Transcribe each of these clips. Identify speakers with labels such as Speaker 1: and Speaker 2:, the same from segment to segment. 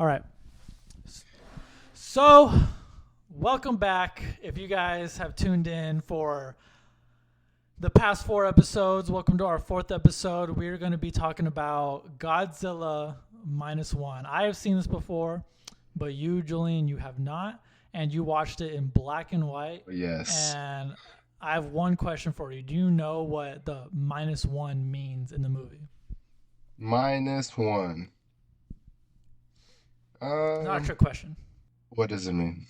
Speaker 1: All right. So, welcome back. If you guys have tuned in for the past 4 episodes, welcome to our 4th episode. We're going to be talking about Godzilla Minus One. I have seen this before, but you, Julian, you have not. And you watched it in black and white.
Speaker 2: Yes.
Speaker 1: And I have one question for you. Do you know what the minus one means in the movie?
Speaker 2: Minus one.
Speaker 1: Not a trick question.
Speaker 2: What does it mean?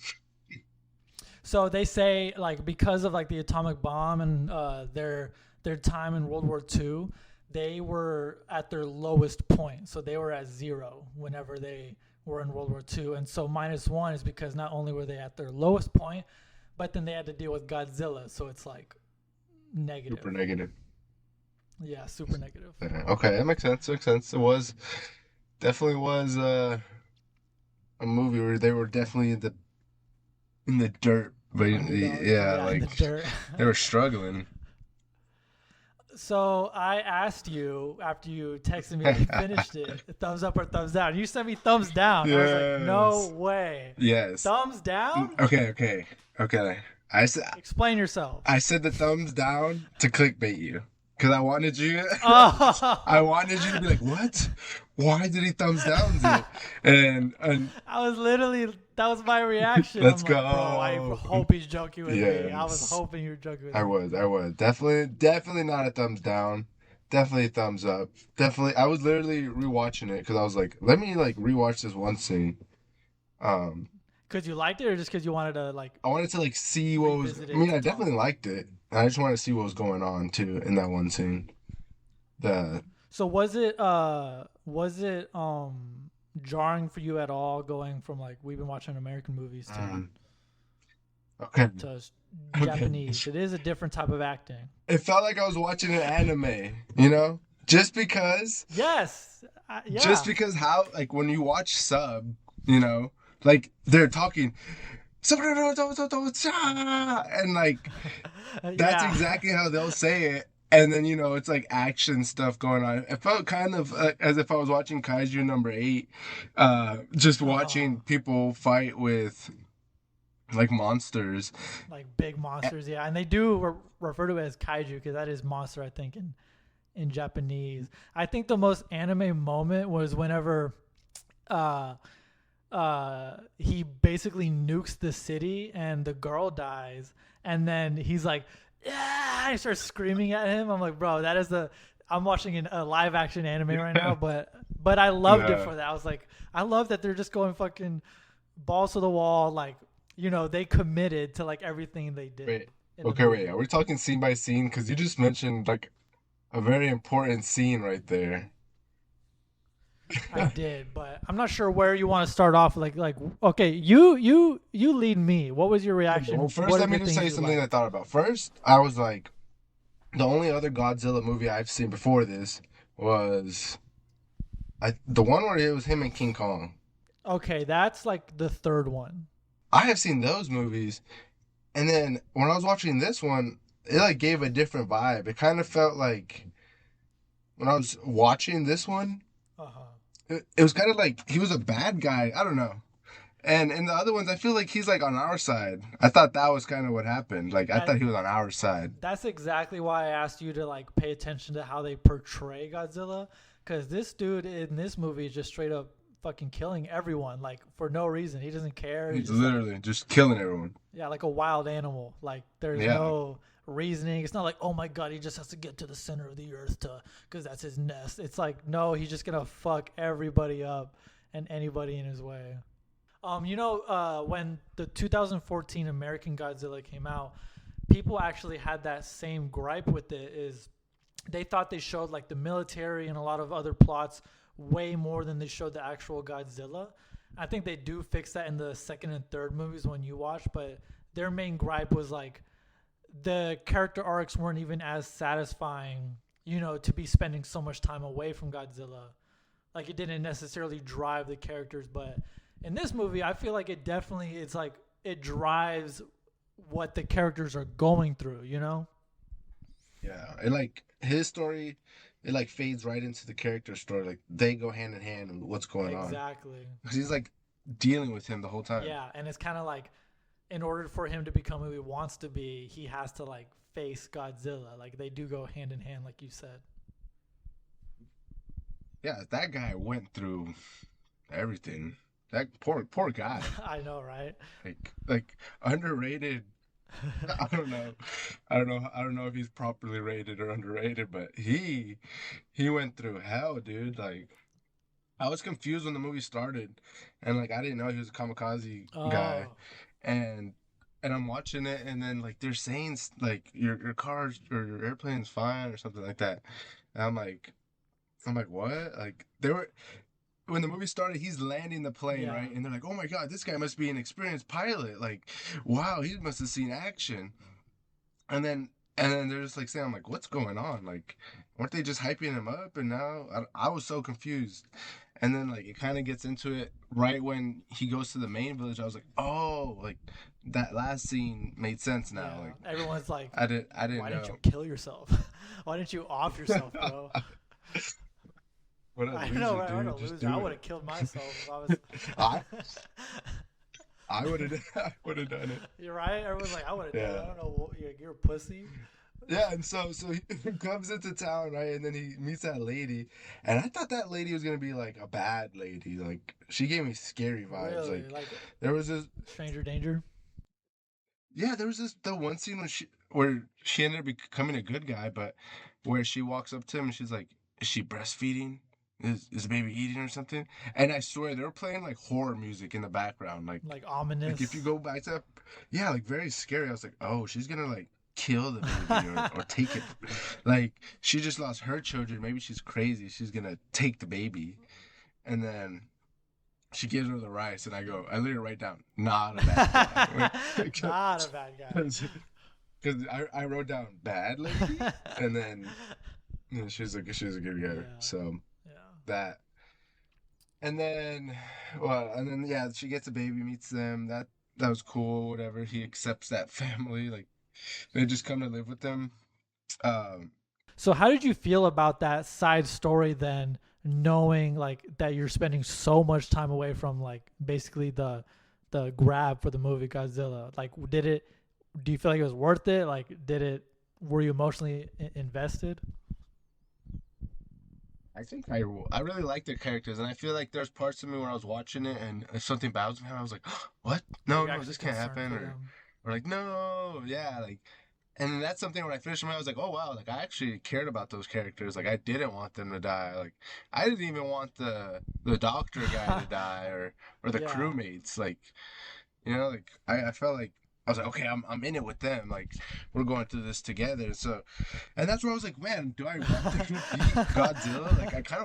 Speaker 1: So they say, like, because of like the atomic bomb and their time in World War II, they were at their lowest point. So they were at zero whenever they were in World War II. And so minus one is because not only were they at their lowest point, but then they had to deal with Godzilla. So it's like negative.
Speaker 2: Super negative.
Speaker 1: Yeah, super negative.
Speaker 2: Okay, that makes sense. It definitely was a movie where they were definitely in the dirt, but
Speaker 1: Yeah, in the
Speaker 2: like
Speaker 1: dirt.
Speaker 2: they were struggling.
Speaker 1: So I asked you after you texted me that you finished it, thumbs up or thumbs down. You sent me thumbs down. I was like, no way.
Speaker 2: Yes.
Speaker 1: Thumbs down?
Speaker 2: Okay.
Speaker 1: Explain yourself.
Speaker 2: I said the thumbs down to clickbait you. Because I wanted you
Speaker 1: Oh.
Speaker 2: I wanted you to be like, what? Why did he thumbs down it? And
Speaker 1: I was literally, that was my reaction.
Speaker 2: Let's
Speaker 1: I'm
Speaker 2: go.
Speaker 1: Like, bro, I hope he's joking with me. I was
Speaker 2: Yes.
Speaker 1: hoping you were joking with
Speaker 2: I
Speaker 1: me.
Speaker 2: was. Definitely not a thumbs down. Definitely a thumbs up. Definitely. I was literally rewatching it because I was like, let me like rewatch this one scene.
Speaker 1: Because you liked it or just because you wanted to like
Speaker 2: I wanted to like see what was.
Speaker 1: revisit
Speaker 2: I
Speaker 1: it
Speaker 2: mean,
Speaker 1: to
Speaker 2: I
Speaker 1: talk?
Speaker 2: definitely liked it. I just wanted to see what was going on too in that one scene. The
Speaker 1: So was it jarring for you at all going from like we've been watching American movies
Speaker 2: okay.
Speaker 1: to Japanese? It is a different type of acting.
Speaker 2: It felt like I was watching an anime. You know, just because.
Speaker 1: Yes. Yeah.
Speaker 2: Just because how like when you watch sub, you know, like they're talking. And like that's
Speaker 1: Yeah.
Speaker 2: exactly how they'll say it, and then it's like action stuff going on. It felt kind of as if I was watching Kaiju number 8, just watching people fight with like monsters,
Speaker 1: Like big monsters, yeah. And they do refer to it as kaiju because that is monster, I think, in Japanese. I think the most anime moment was whenever he basically nukes the city and the girl dies, and then he's like, yeah, I start screaming at him. I'm like, bro, that is I'm watching a live action anime right now, but I loved it for that. I was like, I love that they're just going fucking balls to the wall, like, they committed to like everything they did.
Speaker 2: wait, wait, are we talking scene by scene? Because you just mentioned like a very important scene right there.
Speaker 1: I did, but I'm not sure where you want to start off. Like, okay, you lead me. What was your reaction?
Speaker 2: Well, first,
Speaker 1: What are
Speaker 2: let me
Speaker 1: the
Speaker 2: just
Speaker 1: things
Speaker 2: say
Speaker 1: you
Speaker 2: something I
Speaker 1: liked?
Speaker 2: thought about. First, I was like, the only other Godzilla movie I've seen before this was the one where it was him and King Kong.
Speaker 1: Okay, that's like the third one.
Speaker 2: I have seen those movies, and then when I was watching this one, it like gave a different vibe. It kind of felt like when I was watching this one,
Speaker 1: Uh-huh.
Speaker 2: it was kind of like he was a bad guy. I don't know. And in the other ones, I feel like he's like on our side. I thought that was kind of what happened. Like I thought he was on our side.
Speaker 1: That's exactly why I asked you to like pay attention to how they portray Godzilla, because this dude in this movie is just straight up fucking killing everyone, like for no reason. He doesn't care.
Speaker 2: He's
Speaker 1: He's just like,
Speaker 2: literally just killing everyone.
Speaker 1: yeah, like a wild animal. Like there's
Speaker 2: Yeah.
Speaker 1: no reasoning. It's not like, oh my god, he just has to get to the center of the earth because that's his nest. It's like, no, he's just gonna fuck everybody up and anybody in his way. When the 2014 American Godzilla came out, people actually had that same gripe with it. Is they thought they showed like the military and a lot of other plots way more than they showed the actual Godzilla. I think they do fix that in the second and third movies when you watch, but their main gripe was like the character arcs weren't even as satisfying, to be spending so much time away from Godzilla. Like it didn't necessarily drive the characters, but in this movie, I feel like it's like it drives what the characters are going through,
Speaker 2: Yeah, and like his story it like fades right into the character story. Like they go hand in hand and what's going on.
Speaker 1: Exactly.
Speaker 2: Because he's like dealing with him the whole time.
Speaker 1: Yeah, and it's kind of like in order for him to become who he wants to be, he has to like face Godzilla. Like they do go hand in hand, like you said.
Speaker 2: Yeah, that guy went through everything. That poor guy.
Speaker 1: I know, right?
Speaker 2: Like underrated. I don't know. I don't know if he's properly rated or underrated, but he went through hell, dude. Like I was confused when the movie started, and like I didn't know he was a kamikaze guy,
Speaker 1: Oh,
Speaker 2: and I'm watching it, and then like they're saying like your car or your airplane's fine or something like that, and I'm like what? Like they were when the movie started, he's landing the plane,
Speaker 1: yeah.
Speaker 2: right? And they're like, "Oh my God, this guy must be an experienced pilot. Like, wow, he must have seen action." And then they're just like saying, "I'm like, what's going on? Like, weren't they just hyping him up?" And now I was so confused. And then like it kind of gets into it right when he goes to the main village. I was like, "Oh, like that last scene made sense now."
Speaker 1: Yeah.
Speaker 2: Like,
Speaker 1: Everyone's like,
Speaker 2: I didn't
Speaker 1: why didn't you
Speaker 2: know.
Speaker 1: kill yourself? Why didn't you off yourself, bro?
Speaker 2: What a
Speaker 1: I know,
Speaker 2: loser,
Speaker 1: right? What a
Speaker 2: dude! Just
Speaker 1: loser.
Speaker 2: do
Speaker 1: I would
Speaker 2: it.
Speaker 1: have killed myself if I was.
Speaker 2: I I would have I would have done it.
Speaker 1: You're right. Everyone's like, I would have done it.
Speaker 2: Yeah.
Speaker 1: I don't know. You're a pussy.
Speaker 2: Yeah, and so he comes into town, right? And then he meets that lady. And I thought that lady was gonna be like a bad lady. Like she gave me scary vibes.
Speaker 1: Really?
Speaker 2: Like
Speaker 1: Like
Speaker 2: there was this
Speaker 1: stranger danger?
Speaker 2: yeah, there was this the one scene where she ended up becoming a good guy, but where she walks up to him and she's like, "Is she breastfeeding? Is the baby eating or something?" And I swear they were playing like horror music in the background.
Speaker 1: Like
Speaker 2: Like if you
Speaker 1: ominous?
Speaker 2: go back to that, yeah, like very scary. I was like, oh, she's gonna like kill the baby or take it. Like she just lost her children. Maybe she's crazy. She's gonna take the baby, and then she gives her the rice, and I literally write down, not a bad guy,
Speaker 1: Not a bad guy.
Speaker 2: because I wrote down bad lady, and then she's a good guy.
Speaker 1: Yeah.
Speaker 2: So
Speaker 1: Yeah.
Speaker 2: that. And then, well, and then yeah, she gets a baby, meets them. That was cool. Whatever. He accepts that family. Like they just come to live with them. Um,
Speaker 1: So how did you feel about that side story then, knowing like that you're spending so much time away from like basically the grab for the movie Godzilla? Like do you feel like it was worth it? Like were you emotionally invested?
Speaker 2: I think I really like their characters, and I feel like there's parts of me where I was watching it, and if something bad was happening, I was like, what?
Speaker 1: Like
Speaker 2: No,
Speaker 1: you're
Speaker 2: no,
Speaker 1: actually
Speaker 2: this can't
Speaker 1: concerned
Speaker 2: happen,
Speaker 1: for
Speaker 2: or
Speaker 1: them.
Speaker 2: like no, yeah, like. And that's something when I finished the movie, I was like, oh wow, like I actually cared about those characters. Like I didn't want them to die. Like I didn't even want the doctor guy to die or the
Speaker 1: Yeah.
Speaker 2: crewmates. Like like I felt like I was like, okay, I'm in it with them. Like we're going through this together. So, and that's where I was like, man, do I want them to beat Godzilla? Like I kind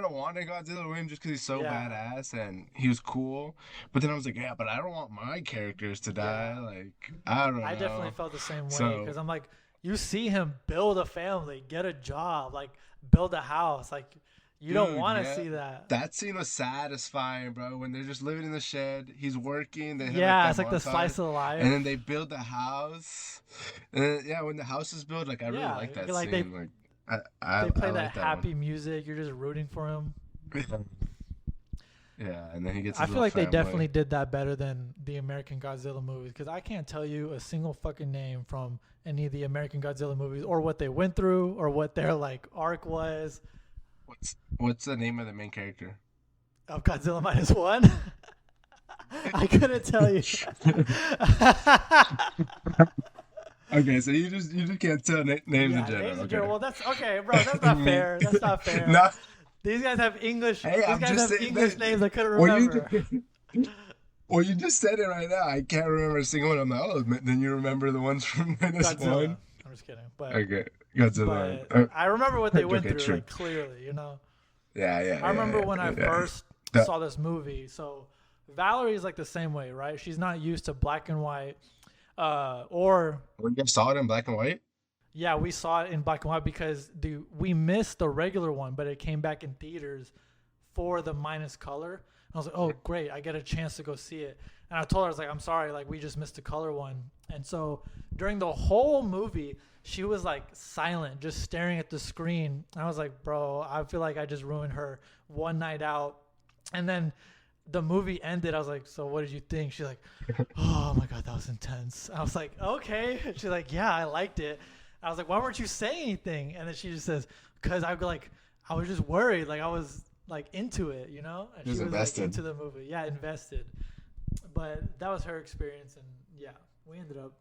Speaker 2: of wanted Godzilla to win just because he's so
Speaker 1: Yeah.
Speaker 2: badass and he was cool. But then I was like, yeah, but I don't want my characters to die.
Speaker 1: Yeah.
Speaker 2: Like I don't
Speaker 1: I definitely
Speaker 2: know.
Speaker 1: felt the same way
Speaker 2: So,
Speaker 1: because I'm like, you see him build a family, get a job, like build a house. Like you don't
Speaker 2: dude,
Speaker 1: want to
Speaker 2: yeah.
Speaker 1: see that.
Speaker 2: That scene was satisfying, bro. When they're just living in the shed, he's working. They have like
Speaker 1: Yeah,
Speaker 2: that
Speaker 1: it's like the
Speaker 2: montage,
Speaker 1: slice of
Speaker 2: and then
Speaker 1: life.
Speaker 2: they build the house. And then, yeah, when the house is built, like I really
Speaker 1: Yeah,
Speaker 2: like that
Speaker 1: like
Speaker 2: scene. Like I
Speaker 1: they
Speaker 2: I
Speaker 1: play that
Speaker 2: like that one.
Speaker 1: happy music. You're just rooting for him.
Speaker 2: Yeah, and then he gets
Speaker 1: I
Speaker 2: his
Speaker 1: feel
Speaker 2: little
Speaker 1: like they
Speaker 2: family.
Speaker 1: definitely did that better than the American Godzilla movies because I can't tell you a single fucking name from any of the American Godzilla movies or what they went through or what their like arc was
Speaker 2: What's the name of the main character?
Speaker 1: of Godzilla Minus One. I couldn't tell you.
Speaker 2: Okay, so you just can't tell names in
Speaker 1: Yeah,
Speaker 2: general.
Speaker 1: names in
Speaker 2: Okay.
Speaker 1: general. Well, that's okay, bro. That's not fair. That's not fair.
Speaker 2: No,
Speaker 1: These guys have English.
Speaker 2: hey,
Speaker 1: These
Speaker 2: I'm
Speaker 1: guys
Speaker 2: just
Speaker 1: have
Speaker 2: saying
Speaker 1: English
Speaker 2: that.
Speaker 1: names I couldn't
Speaker 2: Well,
Speaker 1: remember.
Speaker 2: well, you just said it right now. I can't remember a single one. I'm like, oh, then you remember the ones from Minus
Speaker 1: Godzilla.
Speaker 2: One?
Speaker 1: I'm just kidding, but
Speaker 2: Okay, Godzilla.
Speaker 1: I remember what they went
Speaker 2: Okay,
Speaker 1: through
Speaker 2: true.
Speaker 1: like clearly.
Speaker 2: Yeah, yeah,
Speaker 1: I remember
Speaker 2: yeah,
Speaker 1: when I
Speaker 2: yeah.
Speaker 1: first
Speaker 2: That,
Speaker 1: saw this movie. So Valerie is like the same way, right? She's not used to black and white. Or
Speaker 2: when you saw it in black and white?
Speaker 1: yeah, we saw it in black and white because we missed the regular one, but it came back in theaters for the minus color. And I was like, oh great, I get a chance to go see it. And I told her I was like, I'm sorry, like we just missed the color one. And so during the whole movie, she was like silent, just staring at the screen. I was like, bro, I feel like I just ruined her one night out. And then the movie ended. I was like, so what did you think? She's like, oh my God, that was intense. I was like, okay. She's like, yeah, I liked it. I was like, why weren't you saying anything? And then she just says, because I was just worried. Like I was like into it, you know? And
Speaker 2: She was invested.
Speaker 1: like into the movie. Yeah, invested. But that was her experience. And yeah, we ended up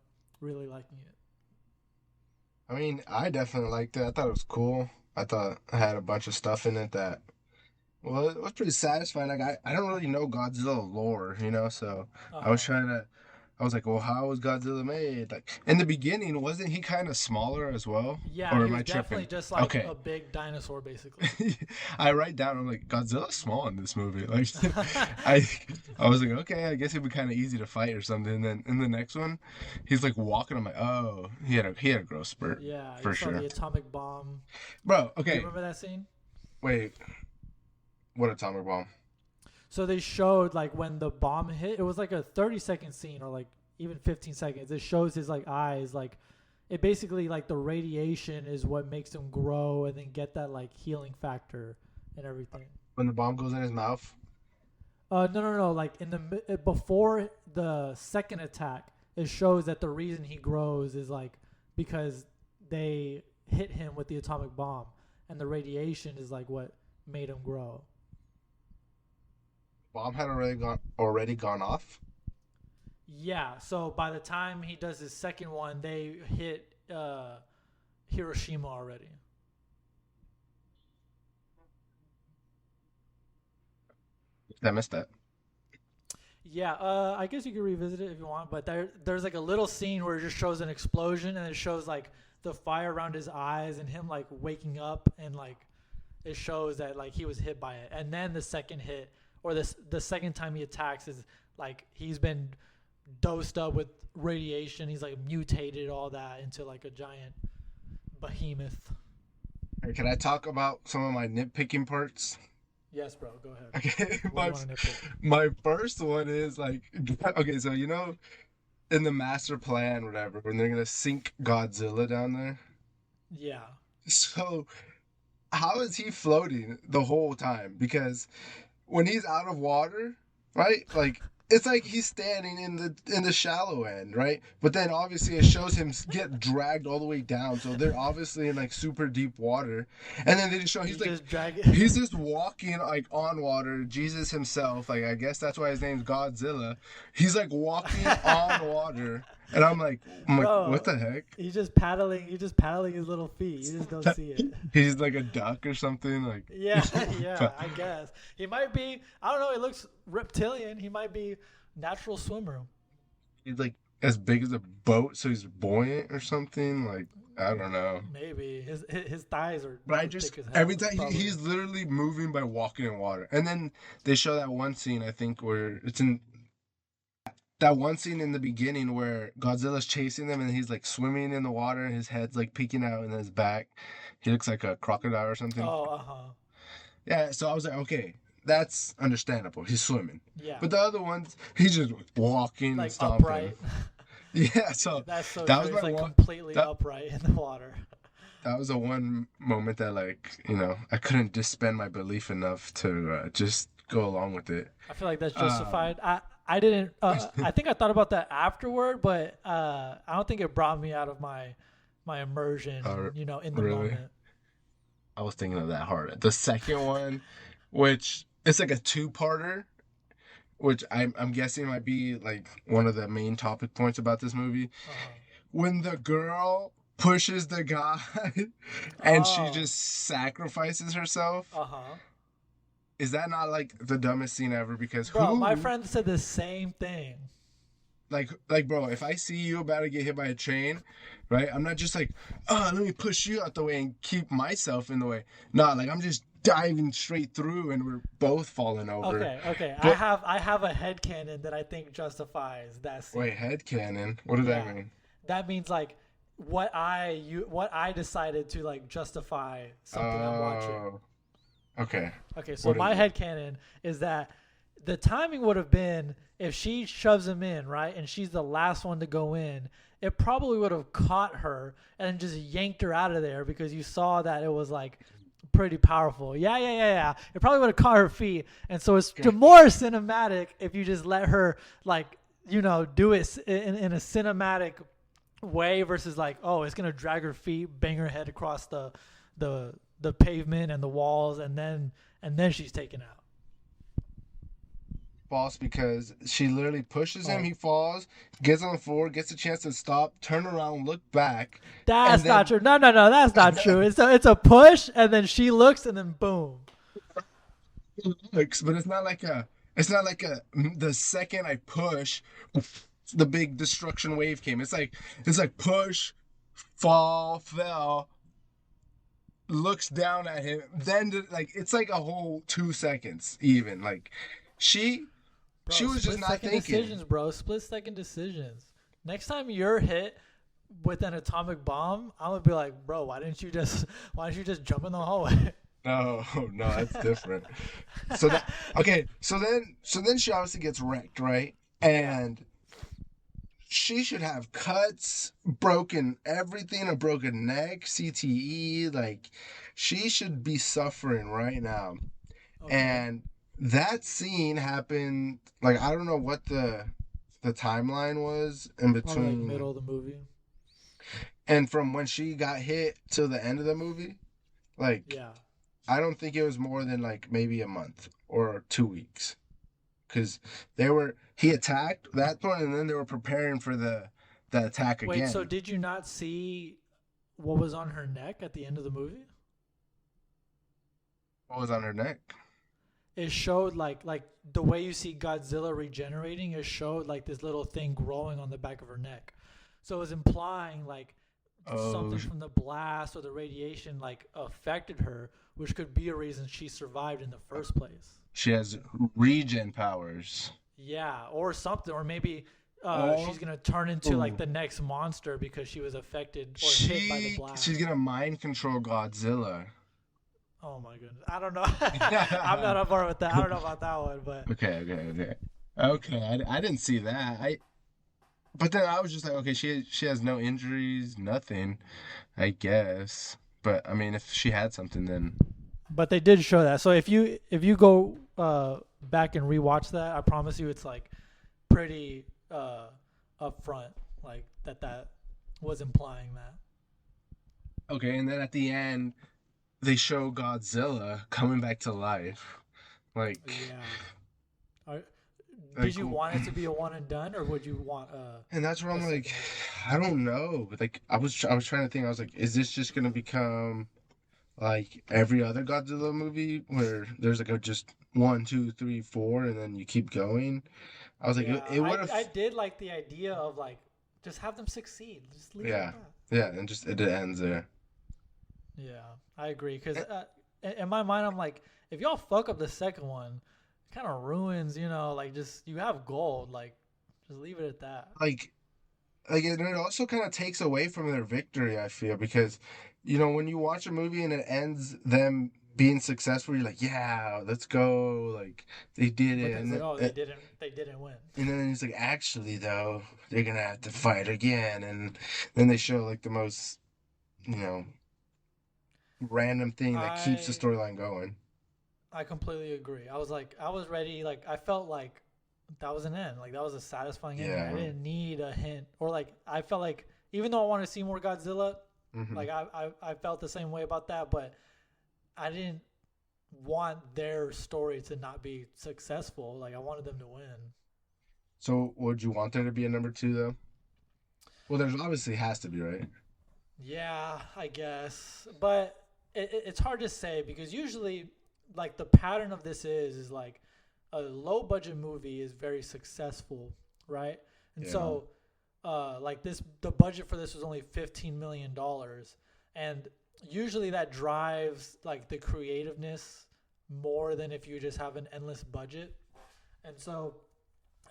Speaker 1: really liking it.
Speaker 2: I mean, I definitely liked it. I thought it was cool. I thought I had a bunch of stuff in it that, well, it was pretty satisfying. Like, I don't really know Godzilla lore, you know, so I was
Speaker 1: Uh-huh.
Speaker 2: trying to, I was like, well, how was Godzilla made? Like, in the beginning, wasn't he kind of smaller as well?
Speaker 1: Yeah,
Speaker 2: Or
Speaker 1: he
Speaker 2: am
Speaker 1: was
Speaker 2: I
Speaker 1: definitely
Speaker 2: tripping?
Speaker 1: just like
Speaker 2: Okay.
Speaker 1: a big dinosaur, basically.
Speaker 2: I write down, I'm like, Godzilla's small in this movie. Like, I I was like, okay, I guess it'd be kind of easy to fight or something. And then in the next one, he's like walking. I'm like, oh, he had a growth spurt
Speaker 1: Yeah, you
Speaker 2: for
Speaker 1: saw
Speaker 2: sure,
Speaker 1: the atomic bomb.
Speaker 2: bro.
Speaker 1: Do you
Speaker 2: Okay,
Speaker 1: remember that scene?
Speaker 2: wait, what atomic bomb?
Speaker 1: So they showed like when the bomb hit, it was like a 30-second scene or like even 15 seconds. It shows his like eyes, like it basically like the radiation is what makes him grow and then get that like healing factor and everything.
Speaker 2: When the bomb goes in his mouth?
Speaker 1: No, no, no. Like before the second attack, it shows that the reason he grows is like because they hit him with the atomic bomb, and the radiation is like what made him grow.
Speaker 2: Bomb had already gone off.
Speaker 1: Yeah. So by the time he does his second one, they hit Hiroshima already.
Speaker 2: I missed that.
Speaker 1: Yeah, I guess you could revisit it if you want, but there's like a little scene where it just shows an explosion and it shows like the fire around his eyes and him like waking up and like it shows that like he was hit by it. And then the second hit or the second time he attacks is like he's been dosed up with radiation. He's like mutated all that into like a giant behemoth.
Speaker 2: Hey, can I talk about some of my nitpicking parts?
Speaker 1: Yes, bro, go ahead.
Speaker 2: Okay,
Speaker 1: What do you want to nitpick?
Speaker 2: my first one is like, okay, so in the master plan, whatever, when they're gonna sink Godzilla down there.
Speaker 1: Yeah.
Speaker 2: So how is he floating the whole time? Because when he's out of water, right? Like it's like he's standing in the shallow end, right? But then obviously it shows him get dragged all the way down, so they're obviously in like super deep water. And then they just show
Speaker 1: You just drag it.
Speaker 2: he's just walking like on water, Jesus himself. Like I guess that's why his name's Godzilla. He's like walking on water, and I'm like, what
Speaker 1: Bro,
Speaker 2: the heck?
Speaker 1: he's just paddling his little feet. You just don't see it.
Speaker 2: He's like a duck or something, like.
Speaker 1: Yeah, yeah, I guess. He might be, I don't know, he looks reptilian. He might be natural swimmer.
Speaker 2: He's like as big as a boat, so he's buoyant or something. Like I don't know.
Speaker 1: Maybe his thighs are
Speaker 2: But I just
Speaker 1: thick as hell.
Speaker 2: every time
Speaker 1: Probably.
Speaker 2: he's literally moving by walking in water. And then they show that one scene I think where it's in that one scene in the beginning where Godzilla's chasing them and he's like swimming in the water and his head's like peeking out in his back. He looks like a crocodile or something.
Speaker 1: Oh, uh-huh.
Speaker 2: Yeah, so I was like, okay, that's understandable. He's swimming.
Speaker 1: Yeah.
Speaker 2: But the other ones, he's just walking and
Speaker 1: Like
Speaker 2: stomping.
Speaker 1: upright.
Speaker 2: Yeah, so
Speaker 1: That's so
Speaker 2: that
Speaker 1: true.
Speaker 2: was
Speaker 1: He's
Speaker 2: my
Speaker 1: like
Speaker 2: one.
Speaker 1: completely
Speaker 2: That
Speaker 1: upright in the water.
Speaker 2: that was the one moment that like I couldn't disband my belief enough to just go along with it.
Speaker 1: I feel like that's
Speaker 2: Um,
Speaker 1: justified. I didn't. I think I thought about that afterward, but I don't think it brought me out of my immersion.
Speaker 2: uh,
Speaker 1: In the
Speaker 2: really,
Speaker 1: moment.
Speaker 2: I was thinking of that hard. The second one, which it's like a two-parter, which I'm guessing might be like one of the main topic points about this movie.
Speaker 1: Uh-huh.
Speaker 2: When the girl pushes the guy and she
Speaker 1: Oh.
Speaker 2: just sacrifices herself,
Speaker 1: Uh huh.
Speaker 2: is that not like the dumbest scene ever? Because
Speaker 1: Bro, my
Speaker 2: who
Speaker 1: friend said the same thing.
Speaker 2: like bro, if I see you about to get hit by a train, right? I'm not just like, oh, let me push you out the way and keep myself in the way. Nah, like I'm just diving straight through and we're both falling over.
Speaker 1: Okay, okay.
Speaker 2: But
Speaker 1: I have a headcanon that I think justifies that scene.
Speaker 2: wait, headcanon? What does that
Speaker 1: Yeah.
Speaker 2: mean?
Speaker 1: That means like what I decided to like justify something I'm watching.
Speaker 2: Oh, okay.
Speaker 1: Okay, so
Speaker 2: What is
Speaker 1: my
Speaker 2: it?
Speaker 1: headcanon is that The timing would have been if she shoves him in, right, and she's the last one to go in. It probably would have caught her and just yanked her out of there because you saw that it was like pretty powerful. Yeah. It probably would have caught her feet, and so it's more cinematic if you just let her like do it in a cinematic way versus like, oh, it's gonna drag her feet, bang her head across the the pavement and the walls, and then she's taken out.
Speaker 2: False, because she literally pushes him,
Speaker 1: Oh,
Speaker 2: he falls, gets on the floor, gets a chance to stop, turn around, look back, and
Speaker 1: that's not
Speaker 2: then
Speaker 1: true. No, that's not true. It's a push, and then she looks, and then boom.
Speaker 2: looks, but it's not like the second I push, the big destruction wave came. It's like push, fall, fell, looks down at him, then like it's like a whole 2 seconds even. Like she she
Speaker 1: Bro,
Speaker 2: was just
Speaker 1: split
Speaker 2: not
Speaker 1: second
Speaker 2: thinking.
Speaker 1: decisions, bro. Split second decisions. Next time you're hit with an atomic bomb, I'm gonna be like, bro, why didn't you just jump in the hallway?
Speaker 2: No, no, that's different. So that okay, so then she obviously gets wrecked, right?
Speaker 1: Yeah.
Speaker 2: And she should have cuts, broken everything, a broken neck, CTE, like she should be suffering right now.
Speaker 1: Okay.
Speaker 2: And that scene happened like I don't know what the timeline was in
Speaker 1: Probably like
Speaker 2: between
Speaker 1: middle of the movie.
Speaker 2: and from when she got hit till the end of the movie. Like
Speaker 1: Yeah.
Speaker 2: I don't think it was more than like maybe a month or 2 weeks because he attacked that point and then they were preparing for the attack
Speaker 1: Wait, so
Speaker 2: again.
Speaker 1: did you not see what was on her neck at the end of the movie?
Speaker 2: What was on her neck?
Speaker 1: It showed like the way you see Godzilla regenerating, it showed like this little thing growing on the back of her neck. So it was implying like
Speaker 2: Oh,
Speaker 1: something from the blast or the radiation like affected her, which could be a reason she survived in the first place.
Speaker 2: she has regen powers.
Speaker 1: Yeah, or something, or maybe
Speaker 2: Oh,
Speaker 1: she's gonna turn into like
Speaker 2: ooh.
Speaker 1: the next monster because she was affected or hit by the
Speaker 2: She's
Speaker 1: blast.
Speaker 2: gonna mind control Godzilla.
Speaker 1: Oh my goodness, I don't know. I'm not on board with that. I don't know about that one, but
Speaker 2: Okay. I didn't see that. But then I was just like, okay, she has no injuries, nothing, I guess. But I mean, if she had something, then
Speaker 1: they did show that. So if you go back and rewatch that, I promise you, it's like pretty upfront, like that was implying that.
Speaker 2: okay. And then at the end, they show Godzilla coming back to life. Like,
Speaker 1: Yeah. Are, did
Speaker 2: like,
Speaker 1: you want it to be a one and done, or would you want
Speaker 2: and that's where
Speaker 1: a
Speaker 2: I'm like,
Speaker 1: second movie?
Speaker 2: I don't know. Like, I was trying to think. I was like, is this just gonna become like every other Godzilla movie where there's like a just one, two, three, four, and then you keep going? I was like,
Speaker 1: Yeah,
Speaker 2: it would
Speaker 1: I
Speaker 2: have,
Speaker 1: did like the idea of like just have them succeed, just leave it at
Speaker 2: yeah,
Speaker 1: that.
Speaker 2: yeah, and just it ends there.
Speaker 1: Yeah, I agree. Because
Speaker 2: Eh,
Speaker 1: in my mind, I'm like, if y'all fuck up the second one, it kind of ruins, like just you have gold, like just leave it at that.
Speaker 2: Like, and it also kind of takes away from their victory. I feel because, when you watch a movie and it ends them being successful, you're like, yeah, let's go, like they did
Speaker 1: But
Speaker 2: it,
Speaker 1: then it's like, oh, they didn't win.
Speaker 2: and then he's like, actually though, they're gonna have to fight again, and then they show like the most, you know, random thing that keeps the
Speaker 1: I
Speaker 2: storyline going.
Speaker 1: I completely agree. I was ready. Like I felt like that was an end. Like that was a satisfying ending. I
Speaker 2: Yeah.
Speaker 1: didn't need a hint, or like I felt like even though I wanted to see more Godzilla,
Speaker 2: hmm
Speaker 1: like I felt the same way about that, but I didn't want their story to not be successful. Like I wanted them to win.
Speaker 2: So would you want there to be a number two though? Well, there's obviously has to be, right?
Speaker 1: Yeah, I guess, but it's hard to say because usually, like the pattern of this is like a low budget movie is very successful, right? And
Speaker 2: Yeah.
Speaker 1: so, like the budget for this was only $15 million, and usually that drives like the creativeness more than if you just have an endless budget. And so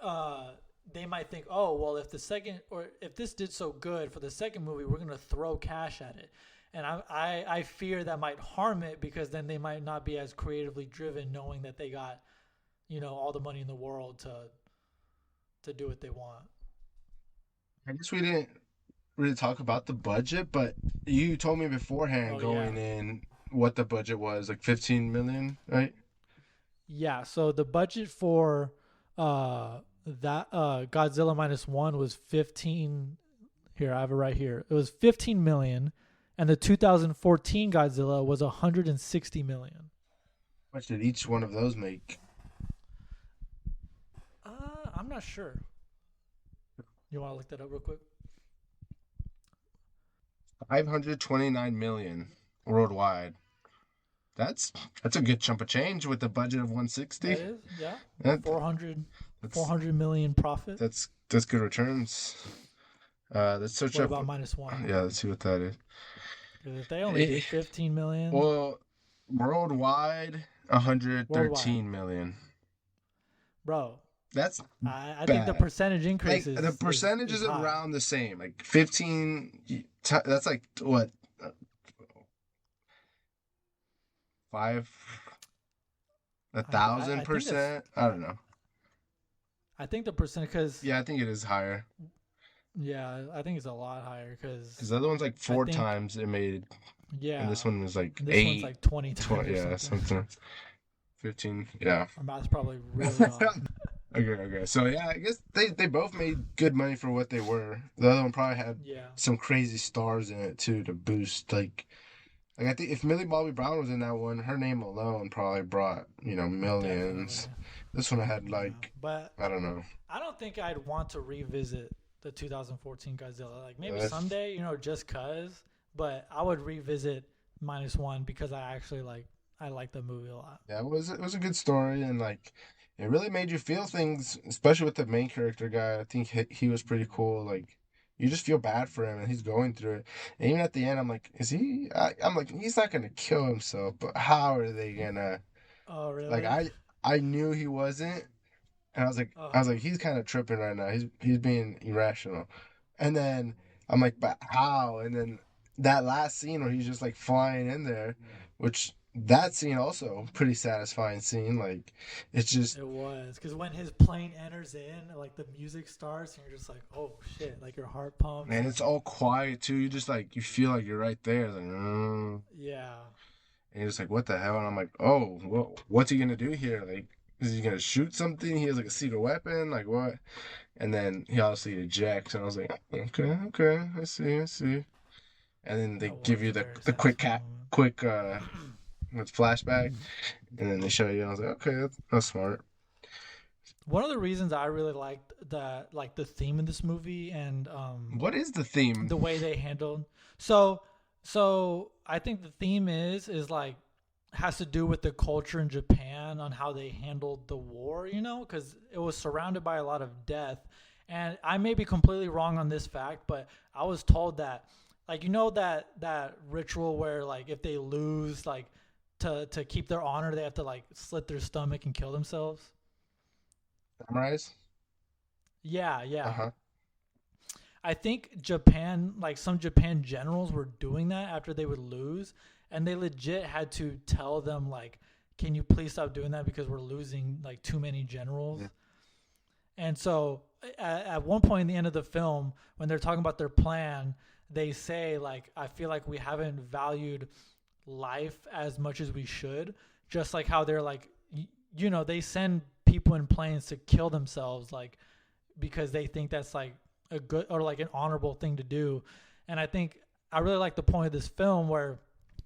Speaker 1: uh, they might think, oh, well, if the second or if this did so good for the second movie, we're gonna throw cash at it, and I fear that might harm it because then they might not be as creatively driven, knowing that they got all the money in the world to do what they want.
Speaker 2: I guess we didn't really talk about the budget, but you told me beforehand
Speaker 1: Oh yeah.
Speaker 2: going in what the budget was, like 15 million, right?
Speaker 1: Yeah, so the budget for that Godzilla Minus One was 15. Here, I have it right here. It was 15 million, and the 2014 Godzilla was 160 million.
Speaker 2: How much did each one of those make?
Speaker 1: I'm not sure. You want to look that up real quick?
Speaker 2: 529 million worldwide. That's that's a good chunk of change with the budget of 160.
Speaker 1: That is, yeah.
Speaker 2: That,
Speaker 1: 400,
Speaker 2: that's
Speaker 1: 400 million profit.
Speaker 2: that's good returns. Let's search
Speaker 1: What
Speaker 2: up.
Speaker 1: about minus one?
Speaker 2: Yeah, let's see what that is.
Speaker 1: 'Cause if they only did 15 million
Speaker 2: Well, worldwide,
Speaker 1: worldwide,
Speaker 2: 113 million.
Speaker 1: bro,
Speaker 2: That's
Speaker 1: I think the
Speaker 2: bad.
Speaker 1: percentage
Speaker 2: Like
Speaker 1: increase
Speaker 2: the percentage
Speaker 1: is
Speaker 2: is
Speaker 1: high.
Speaker 2: around the same. Like 15. That's like what, five, a
Speaker 1: I
Speaker 2: thousand
Speaker 1: think that's
Speaker 2: percent. I don't know.
Speaker 1: I think the percent because
Speaker 2: Yeah, I think it is higher
Speaker 1: yeah, I think it's a lot higher
Speaker 2: because
Speaker 1: because
Speaker 2: the other one's like
Speaker 1: I
Speaker 2: four
Speaker 1: think
Speaker 2: times it made, and
Speaker 1: yeah,
Speaker 2: this one was like
Speaker 1: this one's
Speaker 2: eight,
Speaker 1: like 20 times
Speaker 2: 20.
Speaker 1: or
Speaker 2: Yeah,
Speaker 1: something.
Speaker 2: something. 15. Yeah.
Speaker 1: Our math's probably really off.
Speaker 2: Okay. So yeah, I guess they both made good money for what they were. The other one probably had
Speaker 1: Yeah,
Speaker 2: some crazy stars in it too to boost like I think if Millie Bobby Brown was in that one, her name alone probably brought, millions.
Speaker 1: definitely.
Speaker 2: This one had
Speaker 1: Yeah,
Speaker 2: like,
Speaker 1: but
Speaker 2: I don't know.
Speaker 1: I don't think I'd want to revisit the 2014 Godzilla. Like maybe
Speaker 2: Yeah,
Speaker 1: someday, just cause. But I would revisit minus one because I like the movie a lot.
Speaker 2: yeah, it was a good story, and like it really made you feel things, especially with the main character guy. I think he was pretty cool. Like you just feel bad for him, and he's going through it. And even at the end, I'm like, is he? I'm like, he's not gonna kill himself, but how are they gonna?
Speaker 1: Oh
Speaker 2: Like
Speaker 1: really?
Speaker 2: I knew he wasn't, and
Speaker 1: Uh
Speaker 2: I was
Speaker 1: huh.
Speaker 2: like, he's kind of tripping right now. He's being irrational. And then I'm like, but how? And then that last scene where he's just like flying in there, which that scene also pretty satisfying scene. Like it's just,
Speaker 1: It was because when his plane enters in, like the music starts, and you're just like, "Oh shit!" Like your heart pumps,
Speaker 2: man,
Speaker 1: and
Speaker 2: it's all quiet too. You just like you feel like you're right there. It's like,
Speaker 1: yeah,
Speaker 2: and you're just like, what the hell? And I'm like, oh, what's he gonna do here? Like, is he gonna shoot something? He has like a secret weapon. Like what? And then he obviously ejects, and I was like, okay, I see. And then they
Speaker 1: that
Speaker 2: give
Speaker 1: was
Speaker 2: you
Speaker 1: a very
Speaker 2: the
Speaker 1: satisfying moment.
Speaker 2: quick with flashback, and then they show you. And I was like, okay, that's smart.
Speaker 1: One of the reasons I really liked like the theme of this movie and
Speaker 2: What is the theme?
Speaker 1: the way they handled. So so I think the theme is like has to do with the culture in Japan on how they handled the war, because it was surrounded by a lot of death. And I may be completely wrong on this fact, but I was told that like that ritual where like if they lose like to keep their honor they have to like slit their stomach and kill themselves.
Speaker 2: Samurais?
Speaker 1: Yeah,
Speaker 2: Uh
Speaker 1: yeah.
Speaker 2: huh.
Speaker 1: I think Japan, like some Japan generals were doing that after they would lose, and they legit had to tell them like, "Can you please stop doing that because we're losing like too many generals."
Speaker 2: Yeah.
Speaker 1: And so at one point in the end of the film, when they're talking about their plan, they say like, "I feel like we haven't valued life as much as we should." Just like how they're like, they send people in planes to kill themselves, like because they think that's like a good or like an honorable thing to do. And I think I really like the point of this film where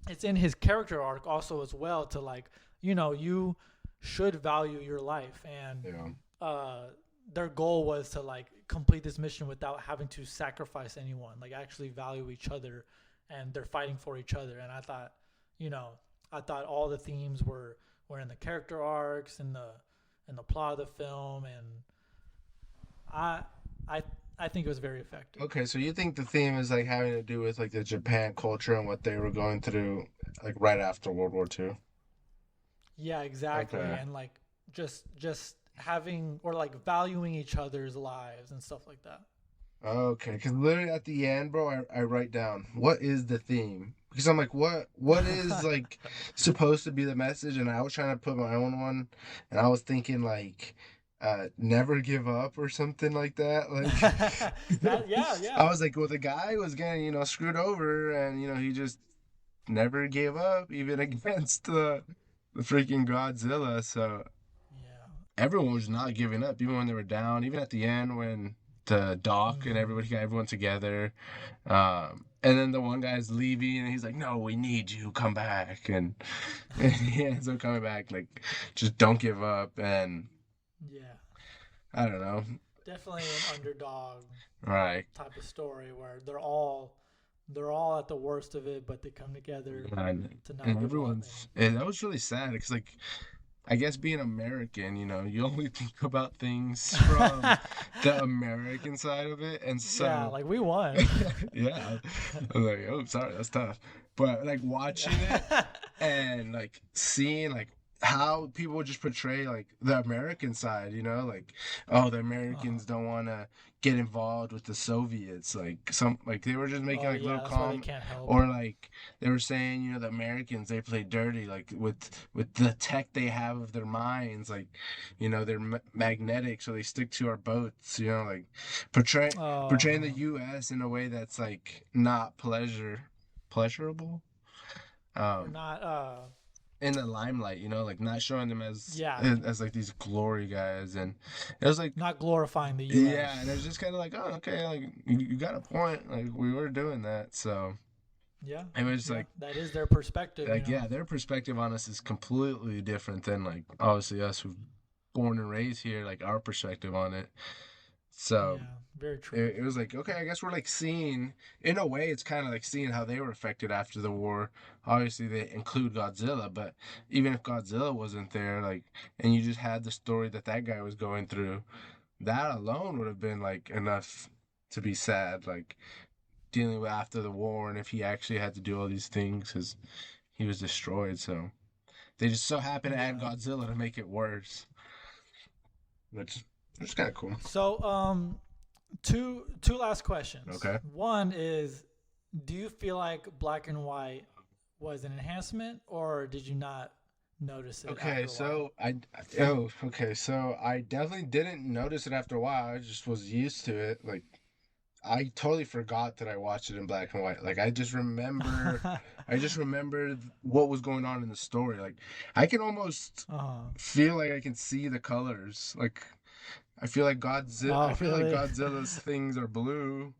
Speaker 1: it's in his character arc also as well to like, you should value your life. And
Speaker 2: Yeah.
Speaker 1: uh, their goal was to like complete this mission without having to sacrifice anyone, like actually value each other and they're fighting for each other. And you know, I thought all the themes were in the character arcs and the plot of the film, and I I I think it was very effective.
Speaker 2: Okay, so you think the theme is like having to do with like the Japan culture and what they were going through, like right after World War II?
Speaker 1: Yeah, exactly.
Speaker 2: Okay.
Speaker 1: And like just having or like valuing each other's lives and stuff like that.
Speaker 2: Okay, because literally at the end, bro, I write down what is the theme because I'm like, what is like supposed to be the message, and I was trying to put my own one, and I was thinking like, never give up or something like that. Like,
Speaker 1: That yeah,
Speaker 2: I
Speaker 1: yeah.
Speaker 2: was like, well, the guy was getting screwed over, and he just never gave up even against the freaking Godzilla. So
Speaker 1: Yeah.
Speaker 2: everyone was not giving up, even when they were down, even at the end when the doc and
Speaker 1: Hmm.
Speaker 2: everybody got everyone together. And then the one guy's leaving and he's like, no, we need you, come back. And he ends up coming back, like, just don't give up. And
Speaker 1: Yeah.
Speaker 2: I don't know.
Speaker 1: Definitely an underdog
Speaker 2: Right.
Speaker 1: type of story where they're all at the worst of it, but they come together to not
Speaker 2: And
Speaker 1: give up.
Speaker 2: everyone's, and that was really sad because, like, I guess being American, you only think about things from the American side of it. And
Speaker 1: Yeah,
Speaker 2: so,
Speaker 1: like we won.
Speaker 2: yeah, I was like, oh, sorry, that's tough. But like watching it and like seeing like how people just portray like the American side, like, oh, the
Speaker 1: Uh-huh.
Speaker 2: Americans don't want to get involved with the Soviets, like some like they were just making
Speaker 1: Oh
Speaker 2: like little
Speaker 1: yeah, that's why they
Speaker 2: comment,
Speaker 1: can't help.
Speaker 2: or like they were saying, the Americans, they play dirty, like with the tech they have of their minds, like, they're magnetic, so they stick to our boats, like portraying the
Speaker 1: Oh,
Speaker 2: U.S. in a way that's like not pleasurable,
Speaker 1: or
Speaker 2: um
Speaker 1: not.
Speaker 2: in the limelight, like not showing them as
Speaker 1: Yeah,
Speaker 2: as like these glory guys. And it was like,
Speaker 1: not glorifying the
Speaker 2: yeah, and it was
Speaker 1: U.S.
Speaker 2: just kind of like, oh, okay, like you got a point, like we were doing that. So
Speaker 1: Yeah,
Speaker 2: it was
Speaker 1: yeah,
Speaker 2: like
Speaker 1: that is their perspective, you
Speaker 2: like
Speaker 1: know.
Speaker 2: yeah, their perspective on us is completely different than like obviously us who born and raised here, like our perspective on it. So
Speaker 1: Yeah, very true.
Speaker 2: it was like, okay, I guess we're like seeing, in a way, it's kind of like seeing how they were affected after the war. Obviously, they include Godzilla, but even if Godzilla wasn't there, like, and you just had the story that that guy was going through, that alone would have been like enough to be sad, like dealing with after the war, and if he actually had to do all these things because he was destroyed. So they just so happen to add
Speaker 1: Yeah.
Speaker 2: Godzilla to make it worse, which is kind of cool.
Speaker 1: So, two last questions.
Speaker 2: Okay.
Speaker 1: One is, do you feel like black and white was an enhancement, or did you not notice it
Speaker 2: Okay,
Speaker 1: after a while?
Speaker 2: so okay, so I definitely didn't notice it after a while. I just was used to it. Like I totally forgot that I watched it in black and white. Like I just remember what was going on in the story. Like I can almost
Speaker 1: Uh-huh.
Speaker 2: feel like I can see the colors. Like I
Speaker 1: Oh,
Speaker 2: feel like
Speaker 1: really?
Speaker 2: Godzilla's things are blue.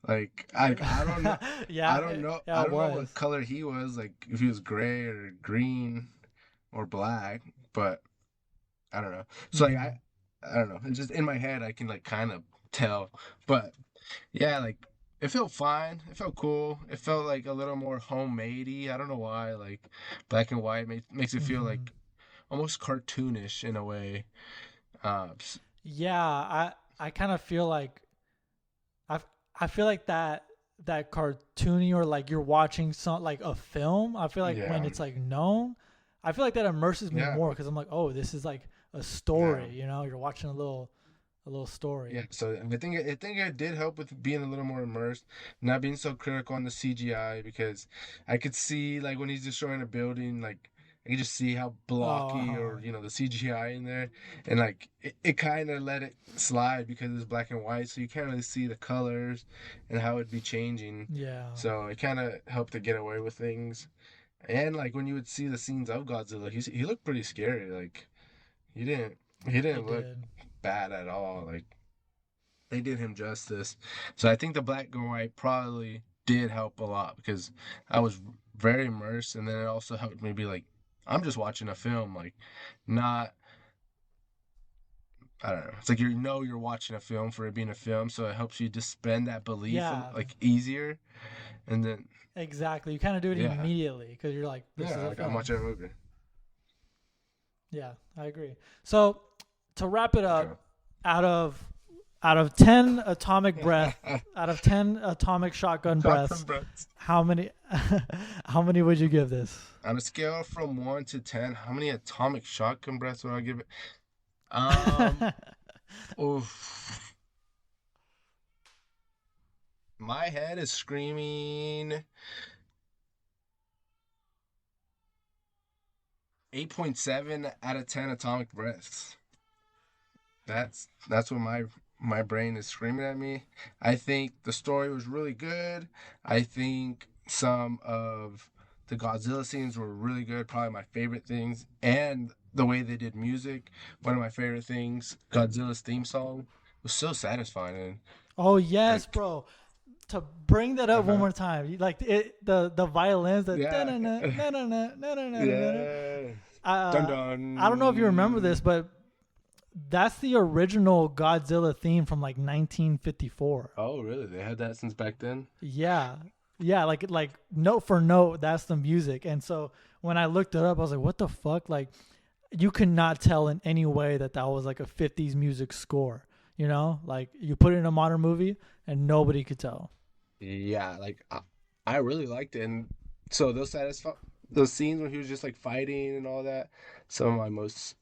Speaker 2: Like I don't know.
Speaker 1: Yeah, yeah,
Speaker 2: I
Speaker 1: it
Speaker 2: don't know
Speaker 1: was.
Speaker 2: what color he was, like if he was gray or green or black, but I don't know. So like
Speaker 1: Hmm.
Speaker 2: I don't know. It's just in my head I can like kind of tell. But yeah, like it felt fine. It felt cool. It felt like a little more homemadey. I don't know why. Like black and white makes it feel
Speaker 1: Hmm.
Speaker 2: like almost cartoonish in a way. S-
Speaker 1: Yeah, I kind of feel like I I feel like that cartoony or like you're watching some like a film. I feel like when
Speaker 2: yeah.
Speaker 1: it's like known, I feel like that immerses me
Speaker 2: Yeah.
Speaker 1: more because I'm like, oh, this is like a
Speaker 2: Yeah.
Speaker 1: story. You know, you're watching a little story.
Speaker 2: Yeah, so I think it did help with being a little more immersed, not being so critical on the CGI, because I could see like when he's destroying a building, like I could just see how
Speaker 1: Oh,
Speaker 2: blocky or the CGI in there, and like it kind of let it slide because it's black and white, so you can't really see the colors and how it'd be changing.
Speaker 1: yeah,
Speaker 2: So it kind of helped to get away with things, and like when you would see the scenes of Godzilla, he looked pretty scary. Like he didn't he
Speaker 1: he
Speaker 2: didn't look
Speaker 1: did.
Speaker 2: bad at all. Like they did him justice. So I think the black and white probably did help a lot because I was very immersed, and then it also helped me be like, I'm just watching a film, like not. I don't know. It's like you're watching a film for it being a film, so it helps you suspend that belief
Speaker 1: Yeah,
Speaker 2: like easier. And then
Speaker 1: exactly. You kind of do it
Speaker 2: yeah,
Speaker 1: immediately because you're like, this is
Speaker 2: yeah,
Speaker 1: a
Speaker 2: like I'm
Speaker 1: film.
Speaker 2: watching a movie.
Speaker 1: Yeah, I agree. So to wrap it
Speaker 2: Okay.
Speaker 1: up, out of out of 10 atomic breath, out of 10 atomic shotgun
Speaker 2: Shotgun
Speaker 1: breaths,
Speaker 2: breaths.
Speaker 1: how many how many would you give this?
Speaker 2: On a scale from 1 to 10, how many atomic shotgun breaths would I give it? Um, oof. My head is screaming 8.7 out of 10 atomic breaths. That's what my brain is screaming at me. I think the story was really good. I think some of the Godzilla scenes were really good, probably my favorite things. And the way they did music, one of my favorite things, Godzilla's theme song was so satisfying.
Speaker 1: Oh yes,
Speaker 2: Like,
Speaker 1: bro. To bring that up one
Speaker 2: uh-huh.
Speaker 1: more time, like the violins, the
Speaker 2: Yeah.
Speaker 1: da-na-na, na-na-na, na-na-na-na-na.
Speaker 2: Yeah. Dun
Speaker 1: uh, I don't know if you remember this,
Speaker 2: dun.
Speaker 1: but that's the original Godzilla theme from like 1954.
Speaker 2: Oh, really? They had that since back then?
Speaker 1: Yeah, yeah, like note for note, that's the music. And so when I looked it up, I was like, what the fuck? Like, you could not tell in any way that that was like a 50s music score. You know, like you put it in a modern movie and nobody could tell.
Speaker 2: Yeah, like I really liked it, and so those scenes when he was just like fighting and all that. Some of my most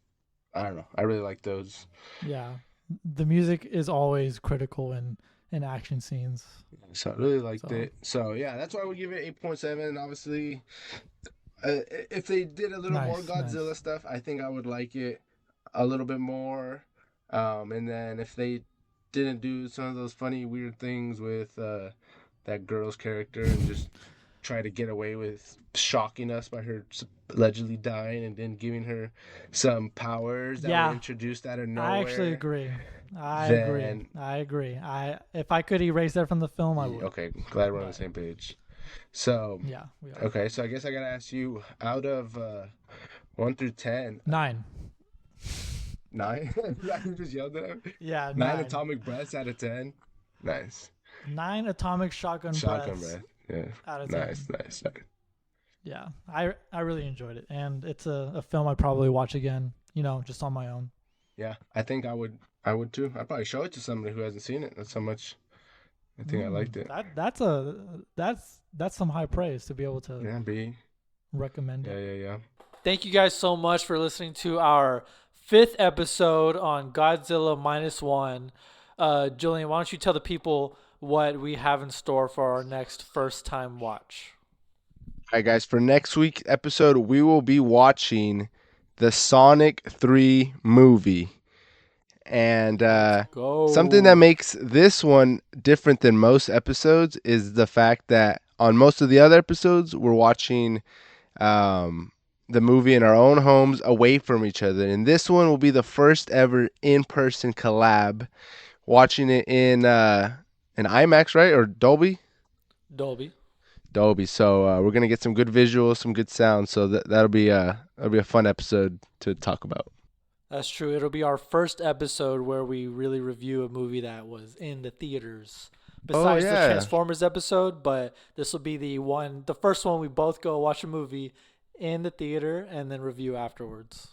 Speaker 2: I don't know. I really like those.
Speaker 1: Yeah, the music is always critical in action scenes.
Speaker 2: So I really liked
Speaker 1: So
Speaker 2: it. So yeah, that's why we give it 8.7. Obviously, if they did a little more
Speaker 1: nice, nice.
Speaker 2: Godzilla stuff, I think I would like it a little bit more. And then if they didn't do some of those funny, weird things with that girl's character and just try to get away with shocking us by her allegedly dying and then giving her some powers that were
Speaker 1: Yeah,
Speaker 2: introduced out of
Speaker 1: I actually
Speaker 2: nowhere,
Speaker 1: agree. I agree.
Speaker 2: then
Speaker 1: I agree. I If I could erase that from the film, I would.
Speaker 2: okay, glad we're on the
Speaker 1: But
Speaker 2: same page. So,
Speaker 1: yeah, we are.
Speaker 2: okay, so I guess I gotta ask you, out of 1 through 10,
Speaker 1: 9.
Speaker 2: 9? You just yelled at him.
Speaker 1: Yeah,
Speaker 2: 9
Speaker 1: 9.
Speaker 2: atomic breaths out of 10. Nice.
Speaker 1: 9 atomic shotgun
Speaker 2: Shotgun
Speaker 1: breaths
Speaker 2: breath. Yeah.
Speaker 1: out of 10.
Speaker 2: Nice, nice, nice.
Speaker 1: Yeah, I really enjoyed it, and it's a film I'd probably watch again. You know, just on my own.
Speaker 2: Yeah, I think I would too. I'd probably show it to somebody who hasn't seen it. That's how much I think I liked it.
Speaker 1: That's some high praise to be able to
Speaker 2: Yeah, B.
Speaker 1: recommend
Speaker 2: Yeah,
Speaker 1: it.
Speaker 2: yeah, yeah.
Speaker 1: Thank you guys so much for listening to our 5th episode on Godzilla Minus One. Julian, why don't you tell the people what we have in store for our next first time watch?
Speaker 2: All right, guys, for next week's episode, we will be watching the Sonic 3 movie. And
Speaker 1: Let's
Speaker 2: something that
Speaker 1: go.
Speaker 2: makes this one different than most episodes is the fact that on most of the other episodes, we're watching um, the movie in our own homes away from each other. And this one will be the first ever in person collab, watching it in IMAX, right? Or Dolby?
Speaker 1: Dolby.
Speaker 2: Dolby. So we're gonna get some good visuals, some good sound. So that'll be a fun episode to talk about.
Speaker 1: That's true. It'll be our first episode where we really review a movie that was in the theaters.
Speaker 2: Oh
Speaker 1: Besides the
Speaker 2: yeah,
Speaker 1: Transformers episode, but this will be the first one we both go watch a movie in the theater and then review afterwards.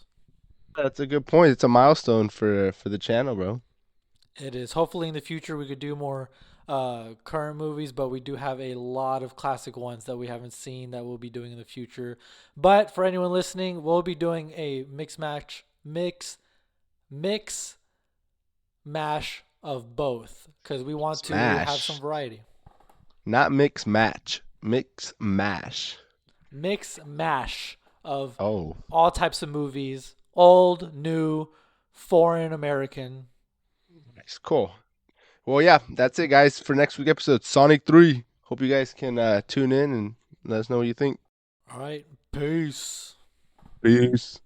Speaker 2: that's a good point. It's a milestone for the channel, bro.
Speaker 1: It is. Hopefully in the future we could do more current movies, but we do have a lot of classic ones that we haven't seen that we'll be doing in the future. But for anyone listening, we'll be doing a mix mash of both because we want to have some
Speaker 2: Smash,
Speaker 1: variety.
Speaker 2: not mix match, mix mash.
Speaker 1: Mix mash of
Speaker 2: Oh,
Speaker 1: all types of movies, old, new, foreign, American.
Speaker 2: nice, cool. Well, yeah, that's it, guys, for next week episode Sonic 3. Hope you guys can tune in and let us know what you think.
Speaker 1: All right. Peace.
Speaker 2: Peace.